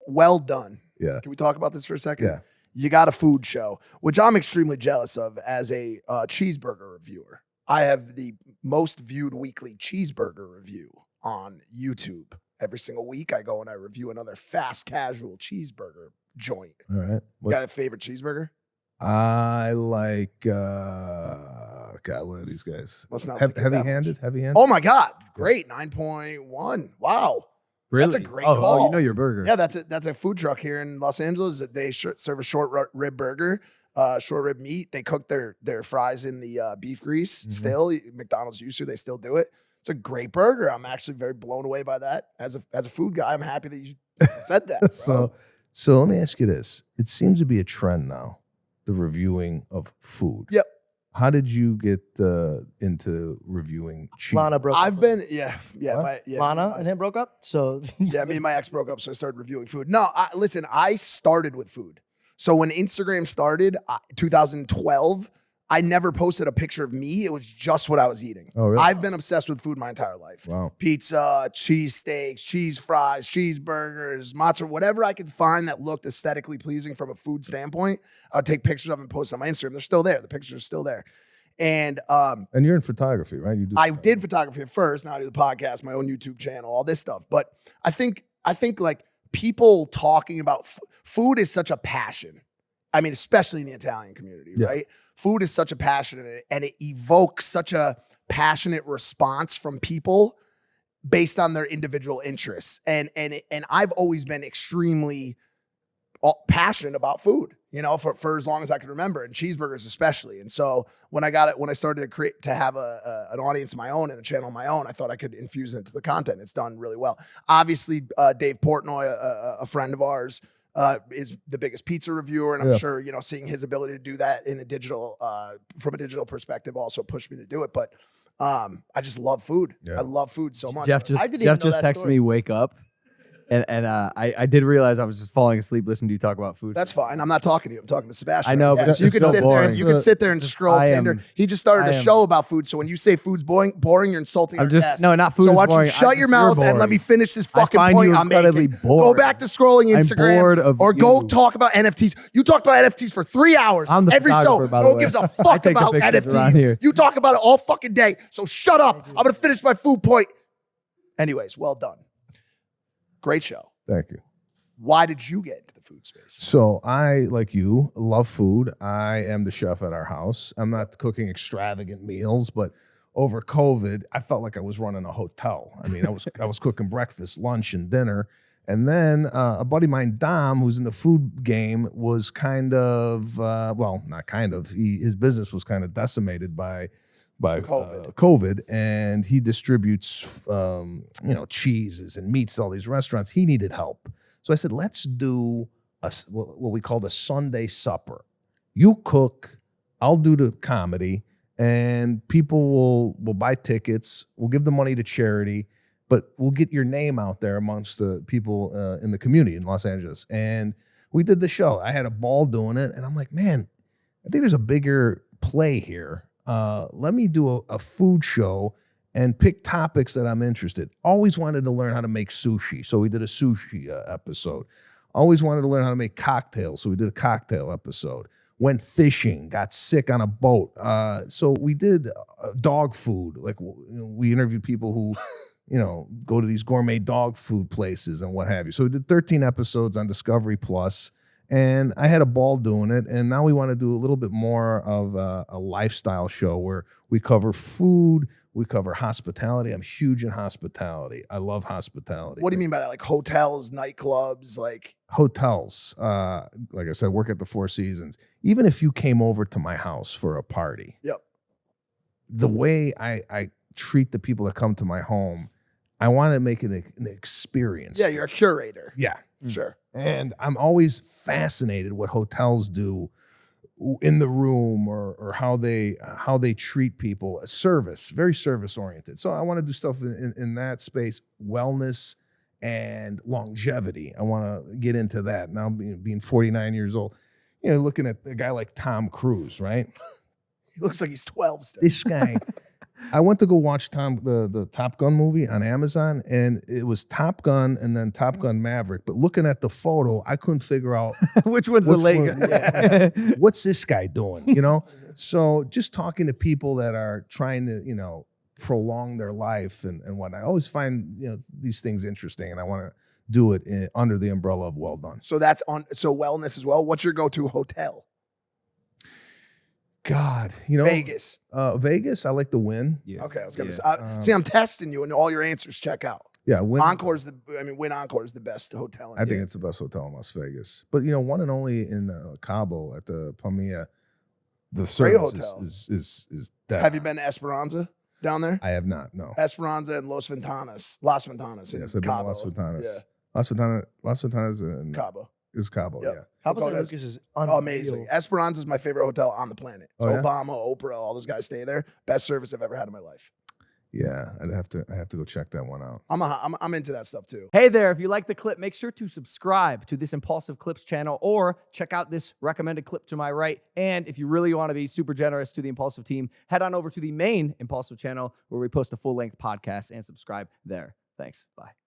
Well Done. Yeah. Can we talk about this for a second? Yeah. You got a food show, which I'm extremely jealous of as a cheeseburger reviewer. I have the most viewed weekly cheeseburger review on YouTube. Every single week, I go and I review another fast casual cheeseburger joint. All right. You got a favorite cheeseburger? I like, God, what are these guys? Must not Heavy-handed? Heavy-handed? Oh my God. Great. 9.1. Wow. Really? That's a great call. Oh, you know your burger. Yeah, that's a food truck here in Los Angeles. They serve a short rib burger, short rib meat. They cook their fries in the beef grease still. McDonald's used to. They still do it. It's a great burger. I'm actually very blown away by that. As a food guy, I'm happy that you said that, bro. So let me ask you this. It seems to be a trend now, the reviewing of food. Yep. How did you get into reviewing cheese? Lana broke I've up. been, Lana and him broke up. So yeah, me and my ex broke up, so I started reviewing food. No, listen, I started with food. So when Instagram started, 2012, I never posted a picture of me. It was just what I was eating. Oh, really? I've been obsessed with food my entire life. Wow. Pizza, cheese steaks, cheese fries, cheeseburgers, mozzarella, whatever I could find that looked aesthetically pleasing from a food standpoint, I would take pictures of and post on my Instagram. They're still there. The pictures are still there. And you're in photography, right? I did photography at first. Now I do the podcast, my own YouTube channel, all this stuff. But I think like people talking about food is such a passion. I mean, especially in the Italian community, right? Food is such a passion and it evokes such a passionate response from people based on their individual interests. And I've always been extremely passionate about food, you know, for as long as I can remember, and cheeseburgers especially. And so when I started to have an audience of my own and a channel of my own, I thought I could infuse it into the content. It's done really well. Obviously, Dave Portnoy, a friend of ours, is the biggest pizza reviewer, and I'm sure, you know, seeing his ability to do that in a digital, from a digital perspective, also pushed me to do it. But I just love food. I love food so much. Jeff just texted me, wake up. And I did realize I was just falling asleep listening to you talk about food. That's fine. I'm not talking to you. I'm talking to Sebastian. I know, but so you can sit there. You can sit there and scroll Tinder. He just started a show about food. So when you say food's boring, you're insulting our guest. No, not food. So why is don't you boring. shut your mouth and let me finish this fucking find point you I'm making. boring. Go back to scrolling Instagram, I'm bored of or go you. talk about NFTs. You talked about NFTs for 3 hours. I'm the every show. photographer, by the No one way. gives a I fuck take the about pictures around here. NFTs. You talk about it all fucking day. So shut up. I'm gonna finish my food point. Anyways, well done. Great show. Thank you. Why did you get into the food space? So I, like you, love food. I am the chef at our house. I'm not cooking extravagant meals, but over COVID, I felt like I was running a hotel. I mean, I was cooking breakfast, lunch, and dinner. And then a buddy of mine, Dom, who's in the food game, was kind of, not kind of, his business was kind of decimated by COVID, and he distributes, cheeses and meats to all these restaurants. He needed help. So I said, let's do what we call the Sunday supper. You cook, I'll do the comedy, and people will buy tickets. We'll give the money to charity, but we'll get your name out there amongst the people in the community in Los Angeles. And we did the show. I had a ball doing it, and I'm like, man, I think there's a bigger play here. Let me do a food show and pick topics that I'm interested. Always wanted to learn how to make sushi, so we did a sushi episode. Always wanted to learn how to make cocktails, so we did a cocktail episode. Went fishing, got sick on a boat. So we did dog food. Like, we interviewed people who, go to these gourmet dog food places and what have you. So we did 13 episodes on Discovery Plus, and I had a ball doing it. And now we want to do a little bit more of a lifestyle show where we cover food, we cover hospitality. I'm huge in hospitality. I love hospitality. What do you mean by that? Like hotels, nightclubs, like hotels? Like I said, work at the Four Seasons. Even if you came over to my house for a party, the way I treat the people that come to my home, I want to make it an experience. Yeah, you're a curator. Yeah, sure. And I'm always fascinated what hotels do in the room or how they treat people. Service, very service oriented. So I want to do stuff in that space, wellness and longevity. I want to get into that. Now being 49 years old, looking at a guy like Tom Cruise, right? He looks like he's 12 still. This guy, I went to go watch the Top Gun movie on Amazon, and it was Top Gun and then Top Gun Maverick. But looking at the photo, I couldn't figure out Which one's the Lego? what's this guy doing, you know? So just talking to people that are trying to, you know, prolong their life and what I always find, you know, these things interesting, and I want to do it under the umbrella of well done. So that's so wellness as well. What's your go-to hotel? God, you know, Vegas. Vegas. I like the Wynn. Yeah. Okay, I was gonna say. See, I'm testing you, and all your answers check out. Yeah, Wynn. Wynn Encore is the best hotel. I think it's the best hotel in Las Vegas. But you know, one and only in Cabo at the Palmilla, the service hotel. is that. Have you been to Esperanza down there? I have not. No. Esperanza and Las Ventanas in Yes, I've been to Cabo. Las Ventanas. Yeah, Las Ventanas and Cabo. is Cabo. Yep. Yeah. Cabo San Okay. Lucas is unreal. Amazing. Esperanza is my favorite hotel on the planet. So Oh, yeah? Obama, Oprah, all those guys stay there. Best service I've ever had in my life. Yeah, I have to go check that one out. I'm into that stuff too. Hey there, if you like the clip, make sure to subscribe to this Impulsive Clips channel or check out this recommended clip to my right. And if you really want to be super generous to the Impulsive team, head on over to the main Impulsive channel where we post a full-length podcast and subscribe there. Thanks. Bye.